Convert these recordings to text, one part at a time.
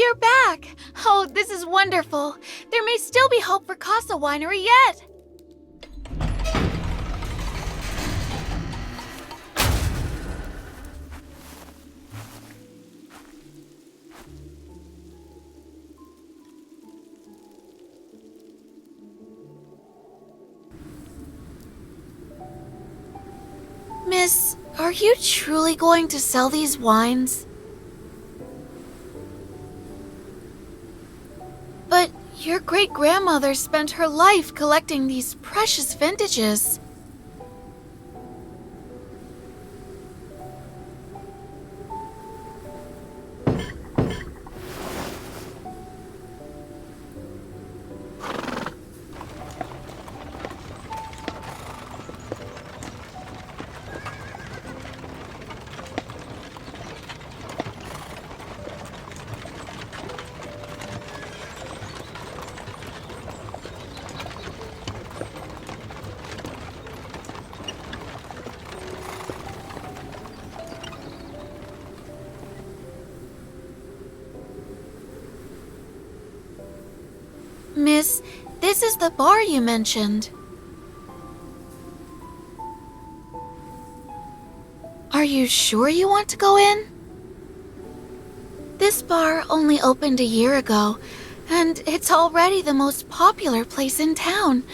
you're back! Oh, this is wonderful. There may still be hope for Casa Winery yet. Miss, are you truly going to sell these wines? But your great-grandmother spent her life collecting these precious vintages. Miss, this is the bar you mentioned. Are you sure you want to go in? This bar only opened a year ago, and it's already the most popular place in town.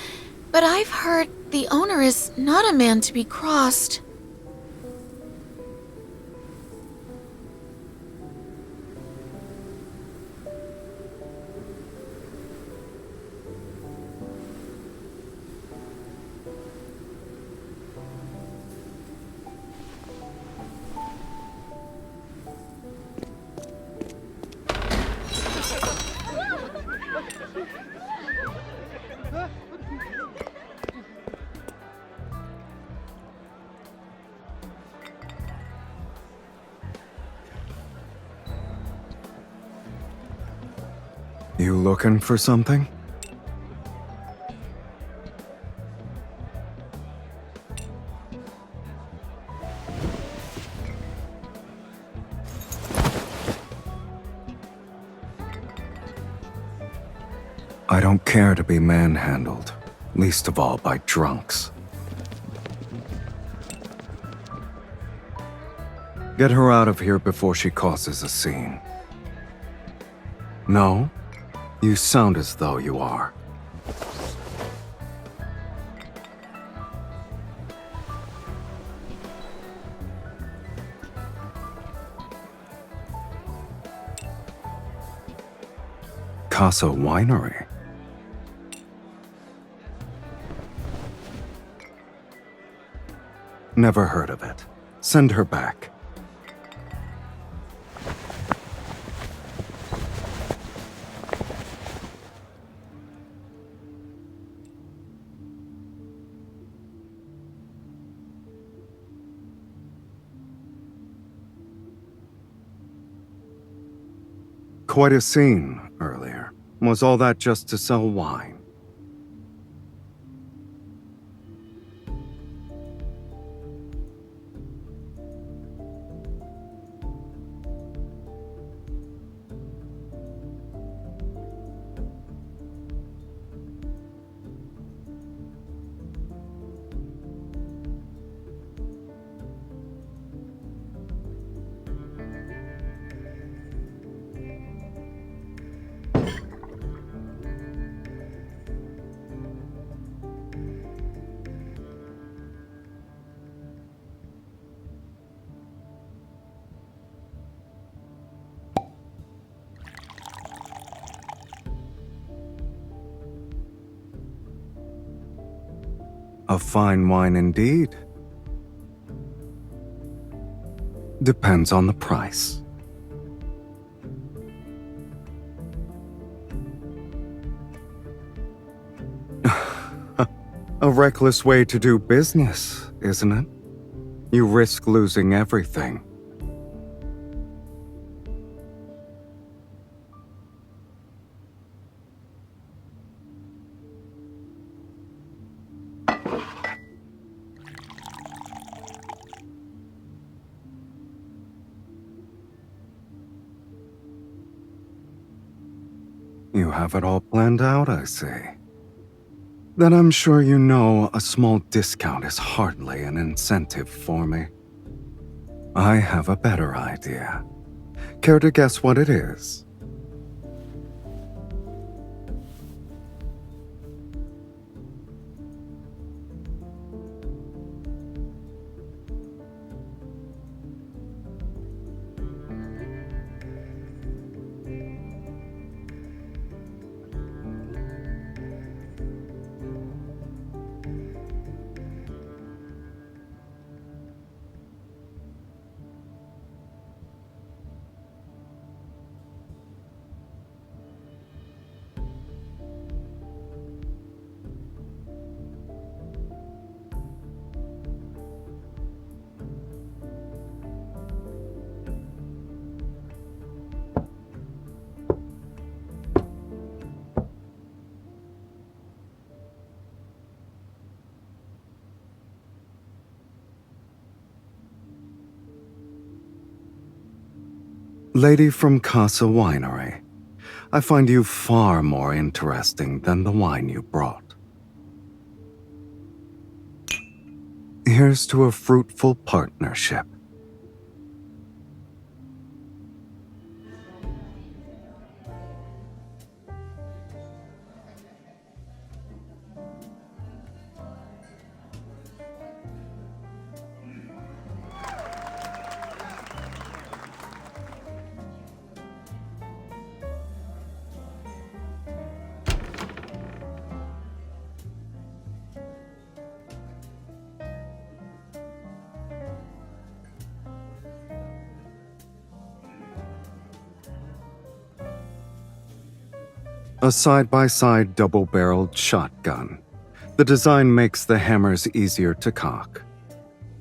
But I've heard the owner is not a man to be crossed. You looking for something? I don't care to be manhandled, least of all by drunks. Get her out of here before she causes a scene. No? You sound as though you are. Casa Winery? Never heard of it. Send her back. Quite a scene earlier. Was all that just to sell wine? A fine wine indeed. Depends on the price. A reckless way to do business, isn't it? You risk losing everything. You have it all planned out, I see. Then I'm sure you know a small discount is hardly an incentive for me. I have a better idea. Care to guess what it is? Lady from Casa Winery, I find you far more interesting than the wine you brought. Here's to a fruitful partnership. A side-by-side double-barreled shotgun. The design makes the hammers easier to cock.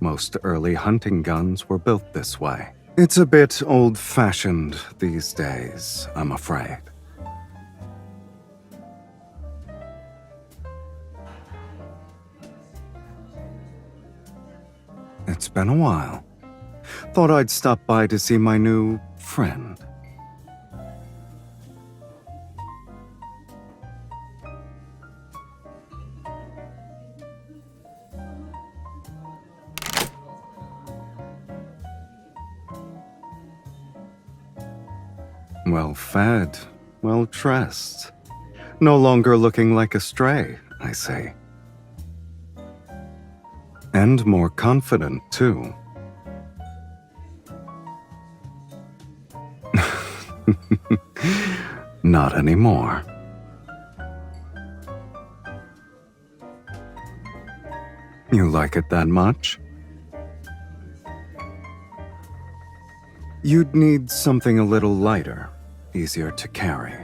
Most early hunting guns were built this way. It's a bit old-fashioned these days, I'm afraid. It's been a while. Thought I'd stop by to see my new friend. Well fed, well dressed. No longer looking like a stray, I see. And more confident, too. Not anymore. You like it that much? You'd need something a little lighter, easier to carry.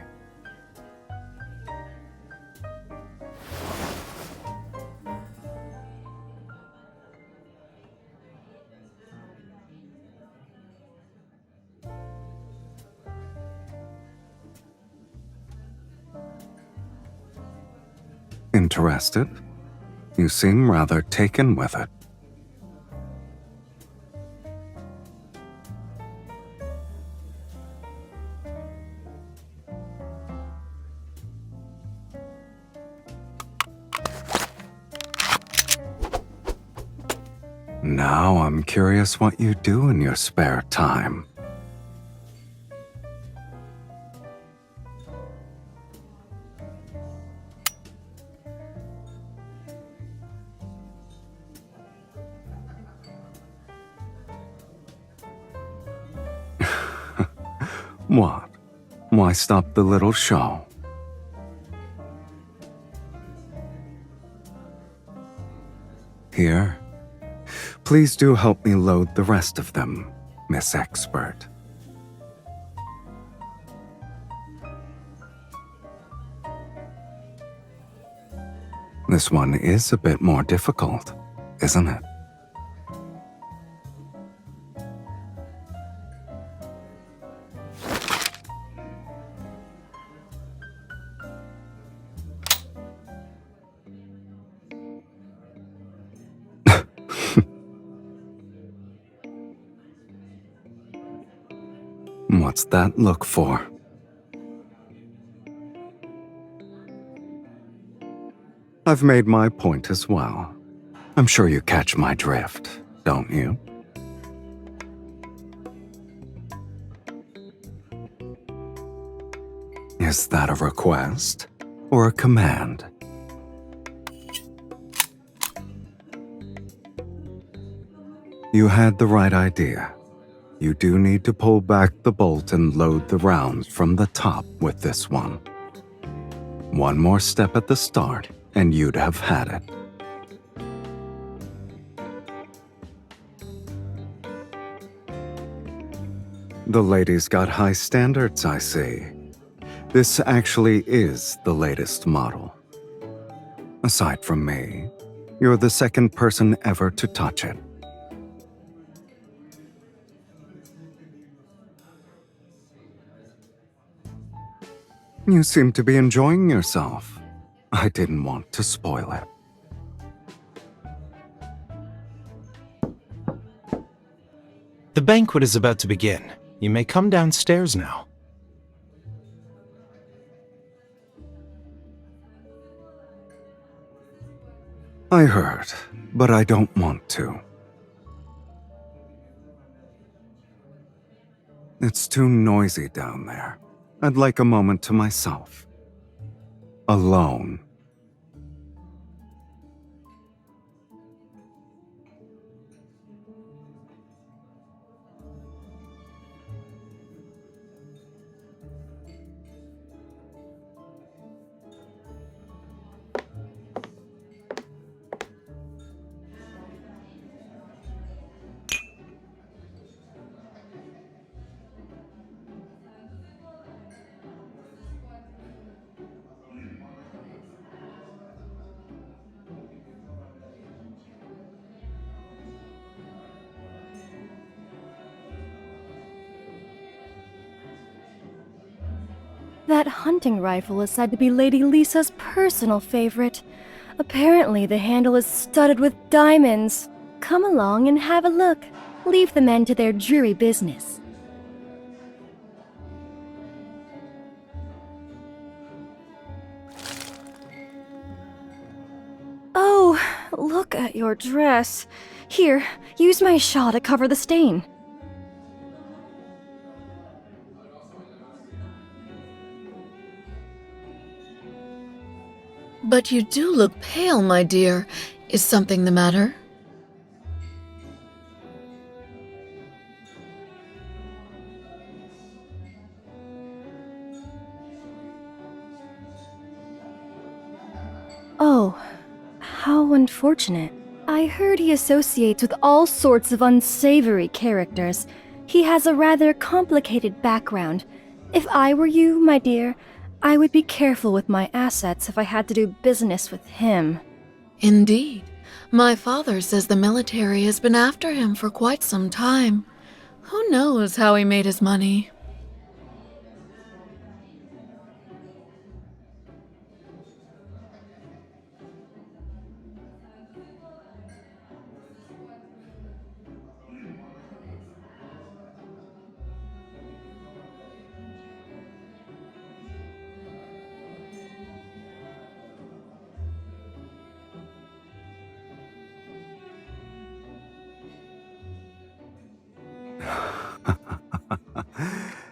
Interested? You seem rather taken with it. Now I'm curious what you do in your spare time. What? Why stop the little show? Here. Please do help me load the rest of them, Miss Expert. This one is a bit more difficult, isn't it? What's that look for? I've made my point as well. I'm sure you catch my drift, don't you? Is that a request or a command? You had the right idea. You do need to pull back the bolt and load the rounds from the top with this one. One more step at the start, and you'd have had it. The lady's got high standards, I see. This actually is the latest model. Aside from me, you're the second person ever to touch it. You seem to be enjoying yourself. I didn't want to spoil it. The banquet is about to begin. You may come downstairs now. I heard, but I don't want to. It's too noisy down there. I'd like a moment to myself. Alone. That hunting rifle is said to be Lady Lisa's personal favorite. Apparently, the handle is studded with diamonds. Come along and have a look. Leave the men to their dreary business. Oh, look at your dress. Here, use my shawl to cover the stain. But you do look pale, my dear. Is something the matter? Oh, how unfortunate. I heard he associates with all sorts of unsavory characters. He has a rather complicated background. If I were you, my dear, I would be careful with my assets if I had to do business with him. Indeed. My father says the military has been after him for quite some time. Who knows how he made his money?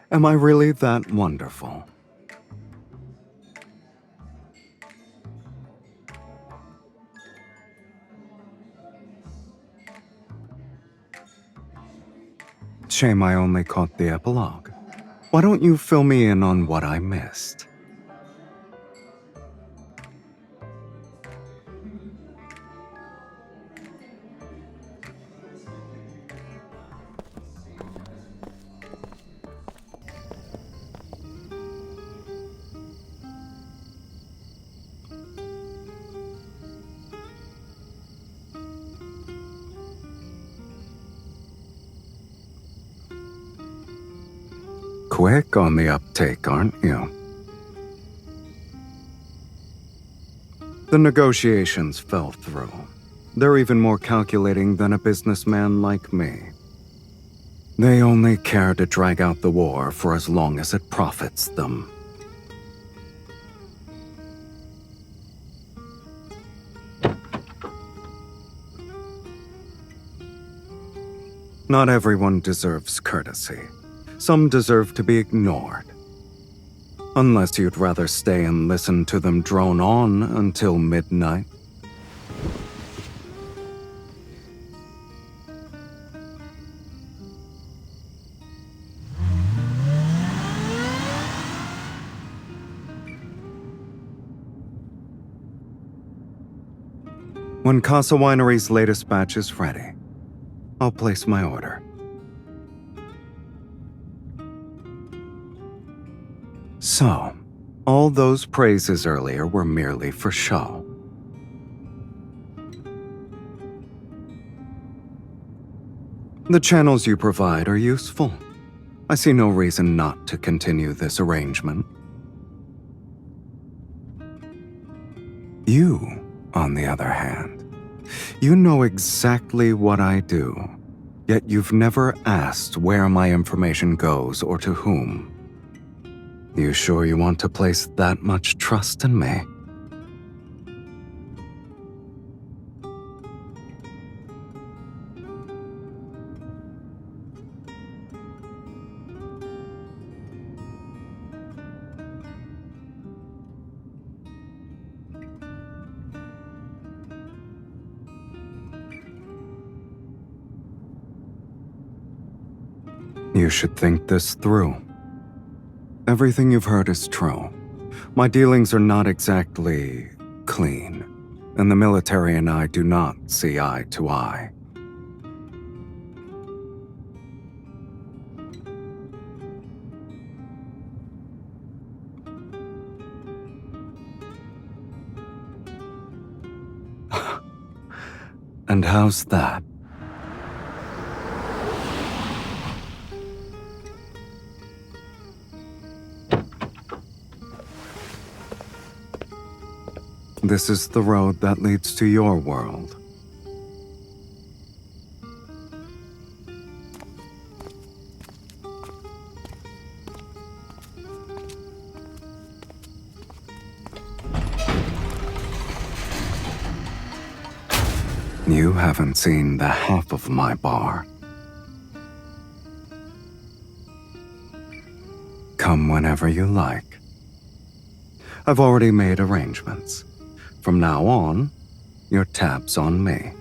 Am I really that wonderful? Shame I only caught the epilogue. Why don't you fill me in on what I missed? Quick on the uptake, aren't you? The negotiations fell through. They're even more calculating than a businessman like me. They only care to drag out the war for as long as it profits them. Not everyone deserves courtesy. Some deserve to be ignored. Unless you'd rather stay and listen to them drone on until midnight. When Casa Winery's latest batch is ready, I'll place my order. So, all those praises earlier were merely for show. The channels you provide are useful. I see no reason not to continue this arrangement. You, on the other hand, you know exactly what I do, yet you've never asked where my information goes or to whom. You sure you want to place that much trust in me? You should think this through. Everything you've heard is true. My dealings are not exactly clean, and the military and I do not see eye to eye. And how's that? This is the road that leads to your world. You haven't seen the half of my bar. Come whenever you like. I've already made arrangements. From now on, your tab's on me.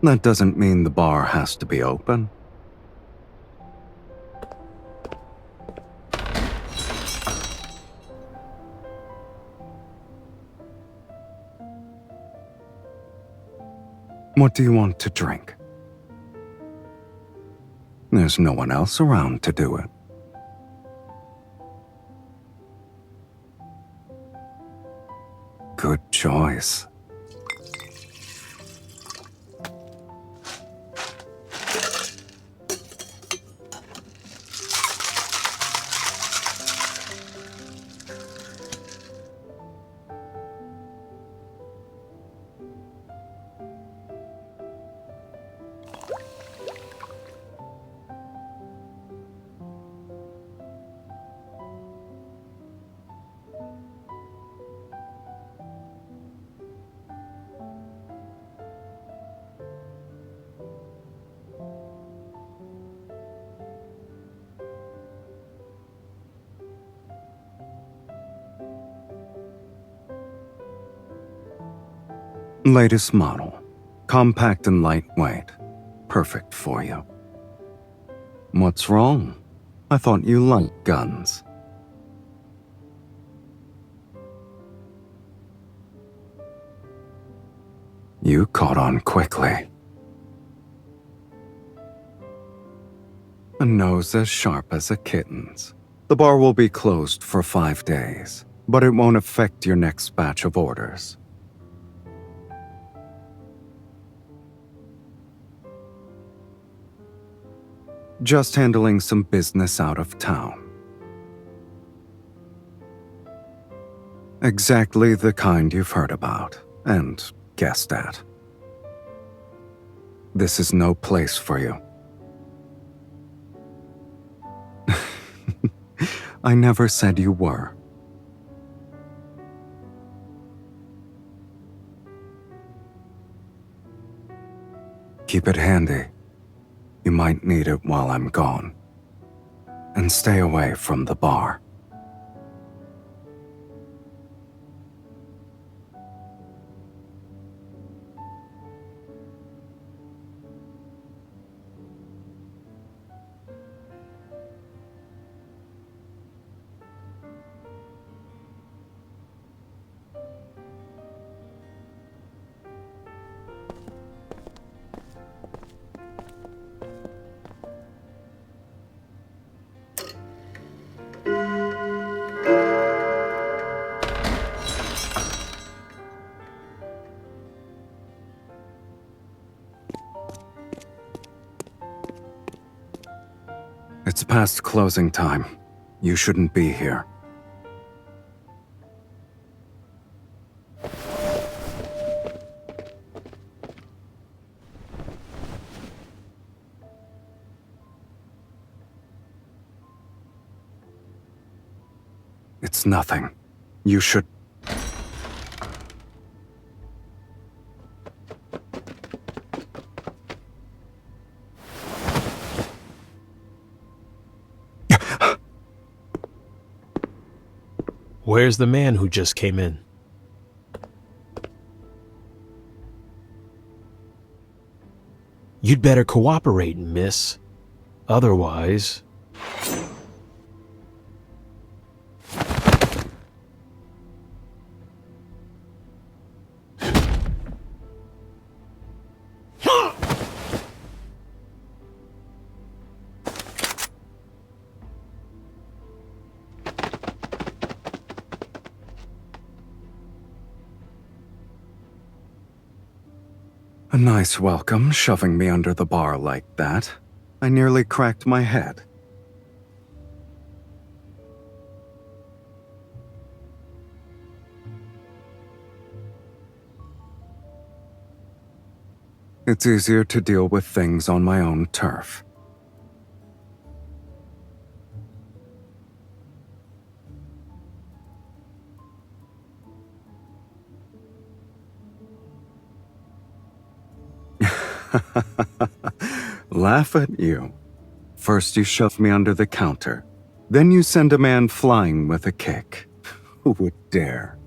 That doesn't mean the bar has to be open. What do you want to drink? There's no one else around to do it. Good choice. Latest model. Compact and lightweight. Perfect for you. What's wrong? I thought you liked guns. You caught on quickly. A nose as sharp as a kitten's. The bar will be closed for 5 days, but it won't affect your next batch of orders. Just handling some business out of town. Exactly the kind you've heard about and guessed at. This is no place for you. I never said you were. Keep it handy. You might need it while I'm gone. And stay away from the bar. It's past closing time. You shouldn't be here. It's nothing. You should... Where's the man who just came in? You'd better cooperate, miss. Otherwise... A nice welcome, shoving me under the bar like that. I nearly cracked my head. It's easier to deal with things on my own turf. Laugh at you. First you shove me under the counter. Then you send a man flying with a kick. Who would dare?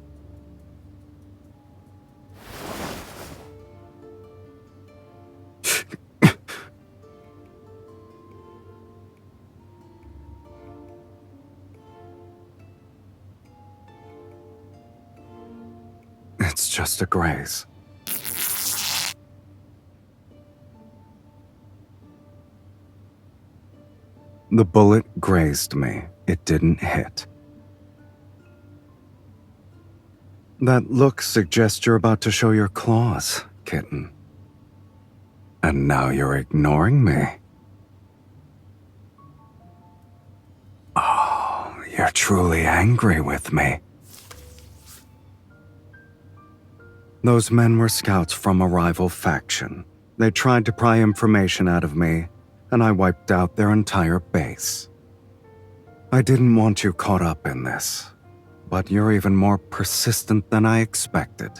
It's just a graze. The bullet grazed me. It didn't hit. That look suggests you're about to show your claws, kitten. And now you're ignoring me. Oh, you're truly angry with me. Those men were scouts from a rival faction. They tried to pry information out of me, and I wiped out their entire base. I didn't want you caught up in this, but you're even more persistent than I expected.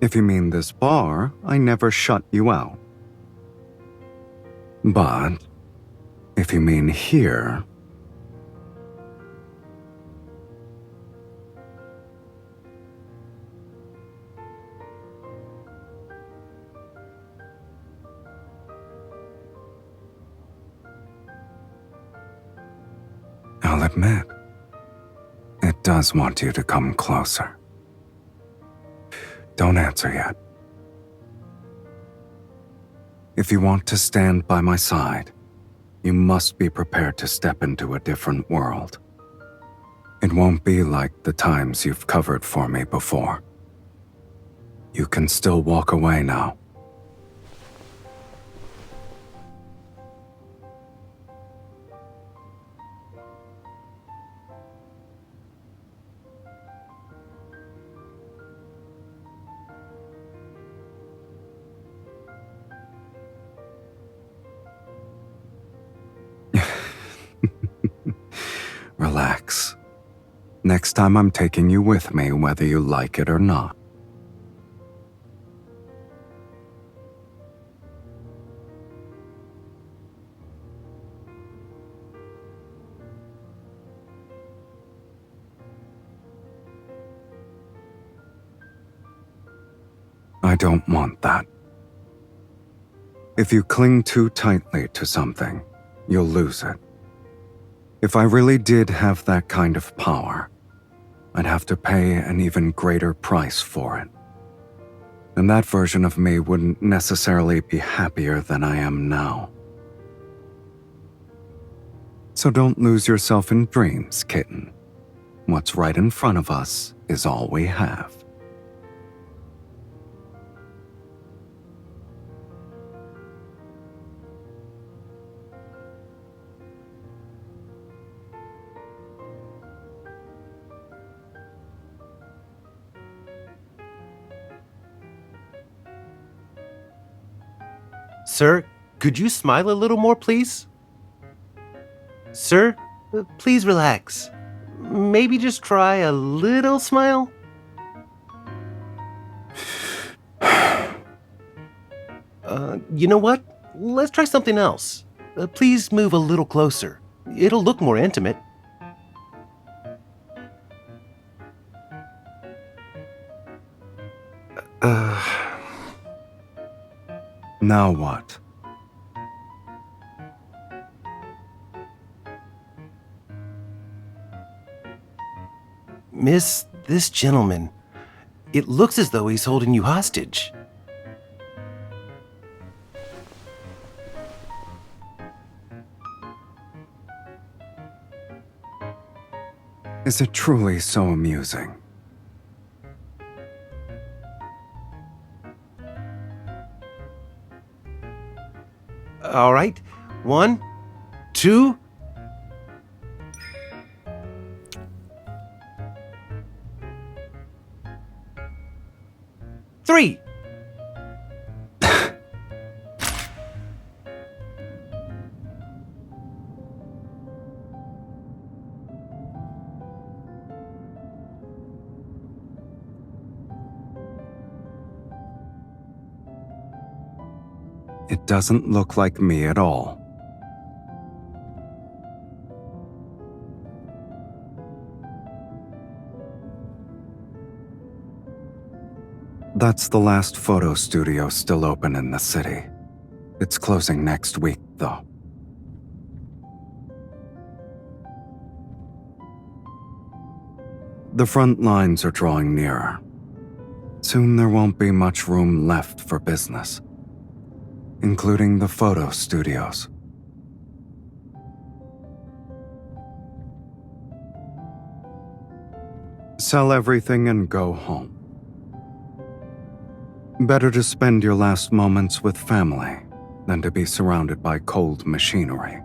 If you mean this bar, I never shut you out. But if you mean here... I'll admit, it does want you to come closer. Don't answer yet. If you want to stand by my side, you must be prepared to step into a different world. It won't be like the times you've covered for me before. You can still walk away now. Relax. Next time I'm taking you with me, whether you like it or not. I don't want that. If you cling too tightly to something, you'll lose it. If I really did have that kind of power, I'd have to pay an even greater price for it. And that version of me wouldn't necessarily be happier than I am now. So don't lose yourself in dreams, kitten. What's right in front of us is all we have. Sir, could you smile a little more, please? Sir, please relax. Maybe just try a little smile? You know what? Let's try something else. Please move a little closer. It'll look more intimate. Now what? Miss, this gentleman, it looks as though he's holding you hostage. Is it truly so amusing? All right. 1, 2. Three. It doesn't look like me at all. That's the last photo studio still open in the city. It's closing next week, though. The front lines are drawing nearer. Soon there won't be much room left for business, including the photo studios. Sell everything and go home. Better to spend your last moments with family than to be surrounded by cold machinery.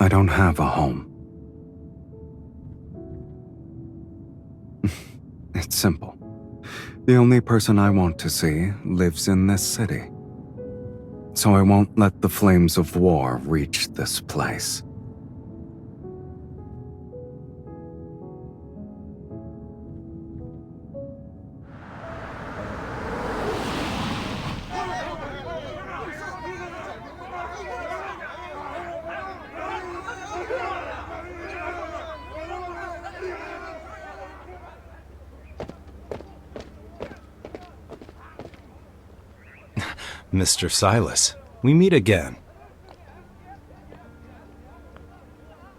I don't have a home. It's simple. The only person I want to see lives in this city. So I won't let the flames of war reach this place. Mr. Sylus, we meet again.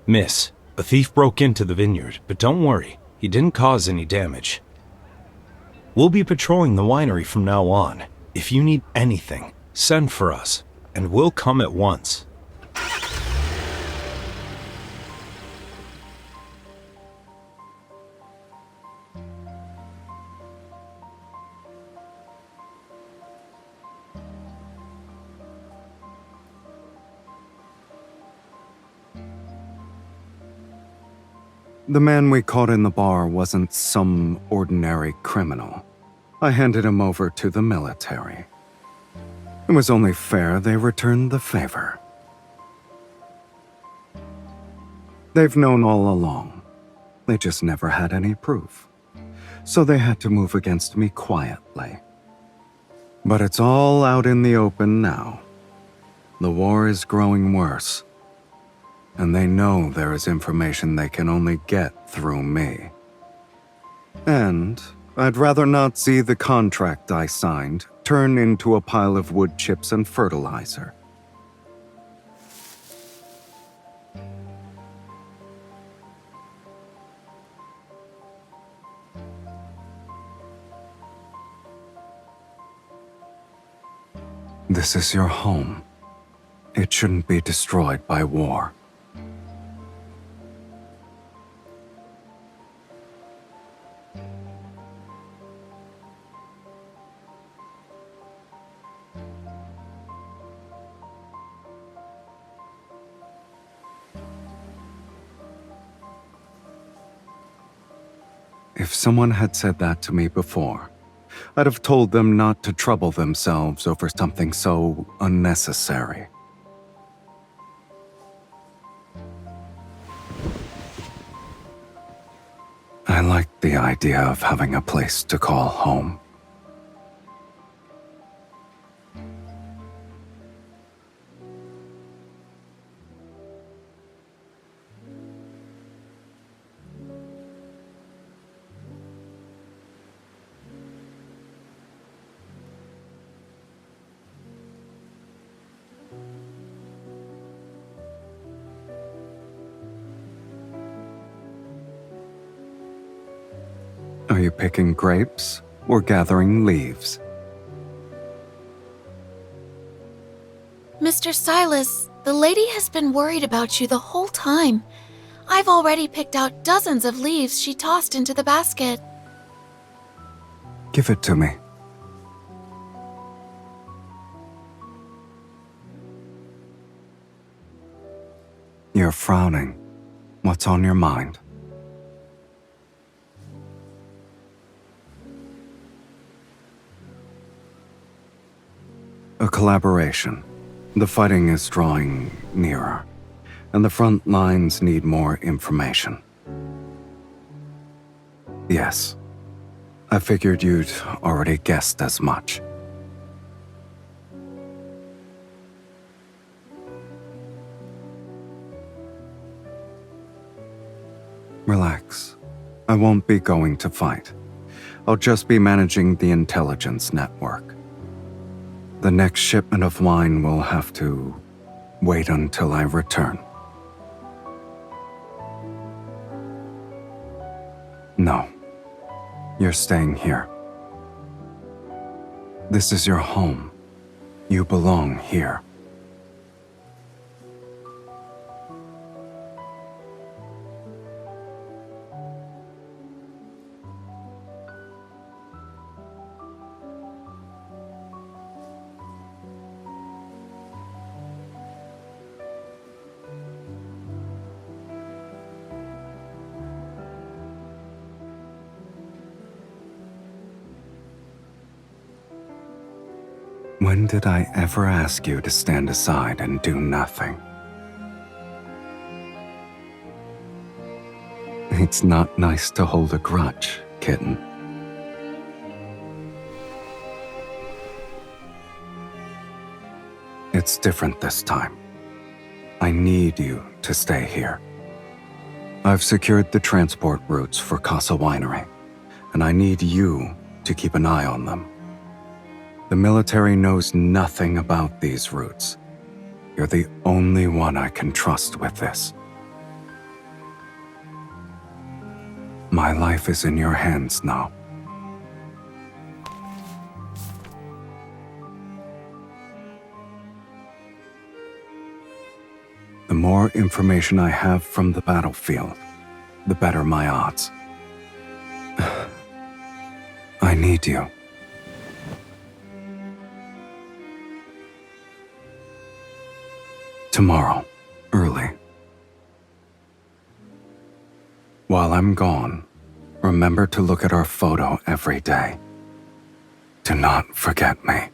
Miss, a thief broke into the vineyard, but don't worry, he didn't cause any damage. We'll be patrolling the winery from now on. If you need anything, send for us, and we'll come at once. The man we caught in the bar wasn't some ordinary criminal. I handed him over to the military. It was only fair they returned the favor. They've known all along. They just never had any proof. So they had to move against me quietly. But it's all out in the open now. The war is growing worse. And they know there is information they can only get through me. And I'd rather not see the contract I signed turn into a pile of wood chips and fertilizer. This is your home. It shouldn't be destroyed by war. If someone had said that to me before, I'd have told them not to trouble themselves over something so unnecessary. I like the idea of having a place to call home. Are you picking grapes or gathering leaves? Mr. Sylus, the lady has been worried about you the whole time. I've already picked out dozens of leaves she tossed into the basket. Give it to me. You're frowning. What's on your mind? A collaboration. The fighting is drawing nearer, and the front lines need more information. Yes, I figured you'd already guessed as much. Relax. I won't be going to fight. I'll just be managing the intelligence network. The next shipment of wine will have to wait until I return. No, you're staying here. This is your home. You belong here. When did I ever ask you to stand aside and do nothing? It's not nice to hold a grudge, kitten. It's different this time. I need you to stay here. I've secured the transport routes for Casa Winery, and I need you to keep an eye on them. The military knows nothing about these routes. You're the only one I can trust with this. My life is in your hands now. The more information I have from the battlefield, the better my odds. I need you. Tomorrow, early. While I'm gone, remember to look at our photo every day. Do not forget me.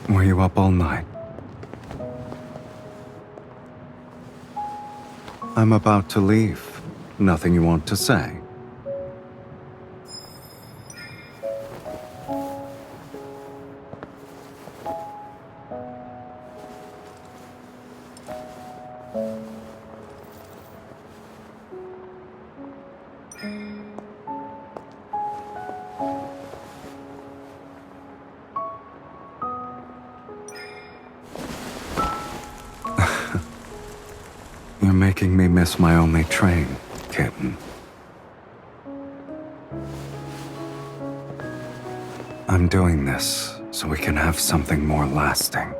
Were you up all night? I'm about to leave. Nothing you want to say? You're making me miss my only train, kitten. I'm doing this so we can have something more lasting.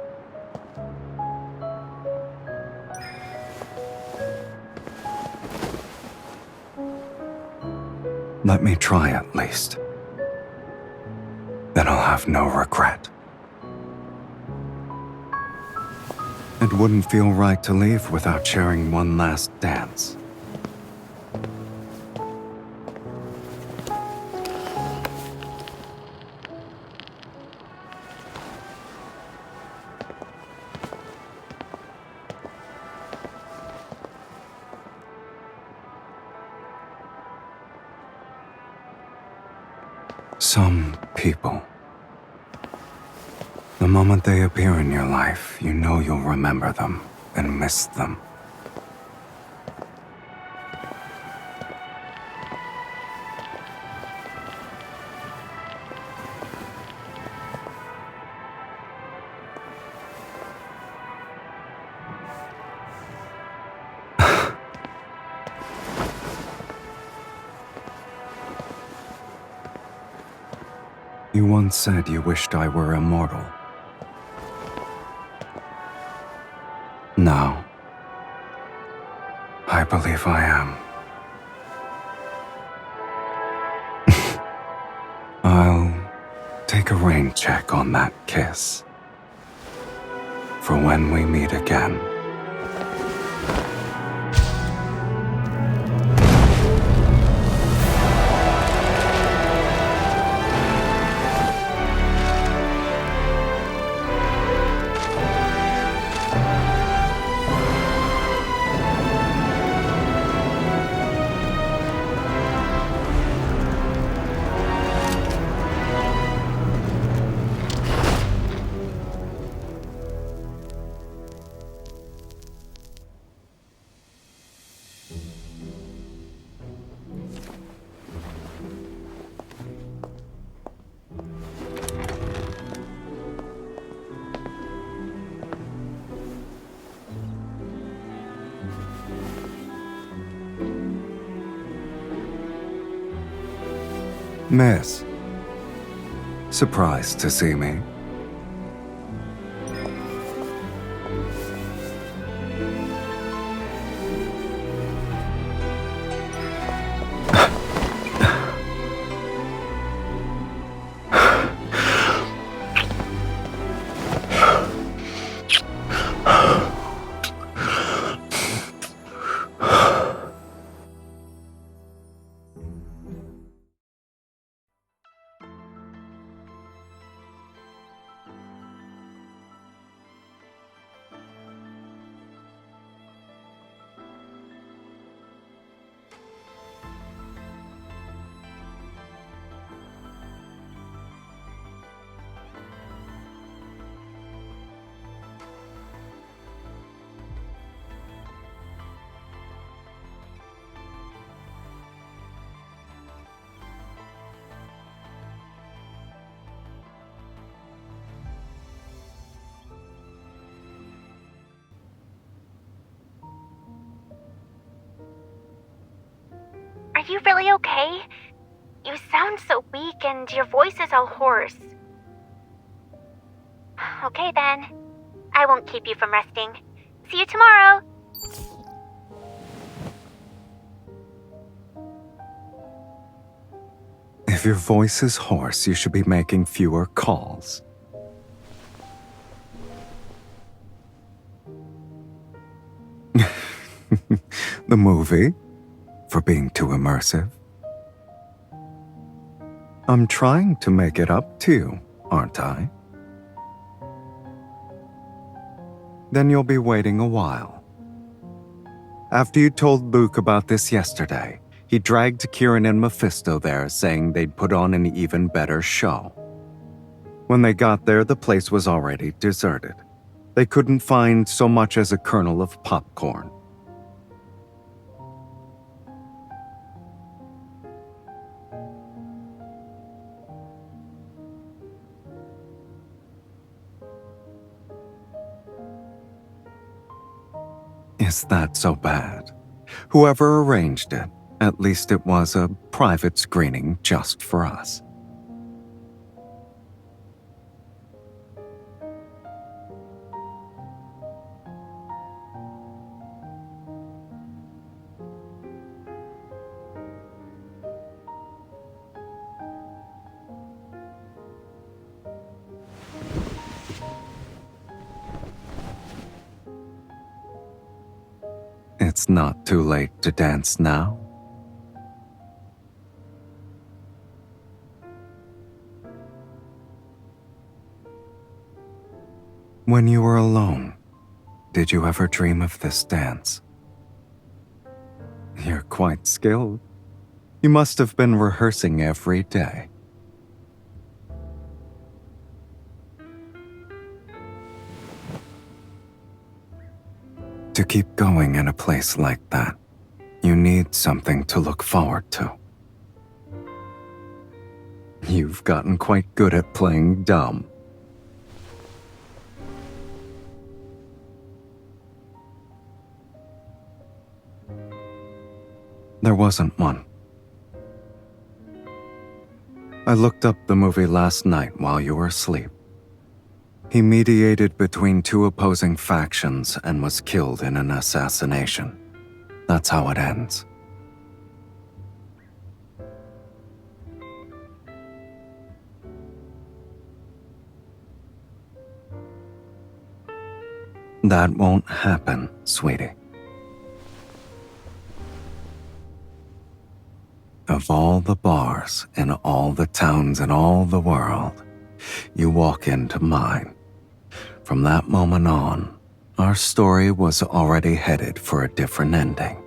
Let me try at least. Then I'll have no regret. It wouldn't feel right to leave without sharing one last dance. Some people. The moment they appear in your life, you know you'll remember them and miss them. You once said you wished I were immortal. Now, I believe I am. I'll take a rain check on that kiss. For when we meet again. Miss, surprised to see me? you really okay? You sound so weak and your voice is all hoarse. Okay then. I won't keep you from resting. See you tomorrow! If your voice is hoarse, you should be making fewer calls. The movie? For being too immersive? I'm trying to make it up to you, aren't I? Then you'll be waiting a while. After you told Luke about this yesterday, he dragged Kieran and Mephisto there, saying they'd put on an even better show. When they got there, the place was already deserted. They couldn't find so much as a kernel of popcorn. Is that so bad? Whoever arranged it, at least it was a private screening just for us. It's not too late to dance now. When you were alone, did you ever dream of this dance? You're quite skilled. You must have been rehearsing every day. To keep going in a place like that, you need something to look forward to. You've gotten quite good at playing dumb. There wasn't one. I looked up the movie last night while you were asleep. He mediated between two opposing factions and was killed in an assassination. That's how it ends. That won't happen, sweetie. Of all the bars in all the towns in all the world, you walk into mine. From that moment on, our story was already headed for a different ending.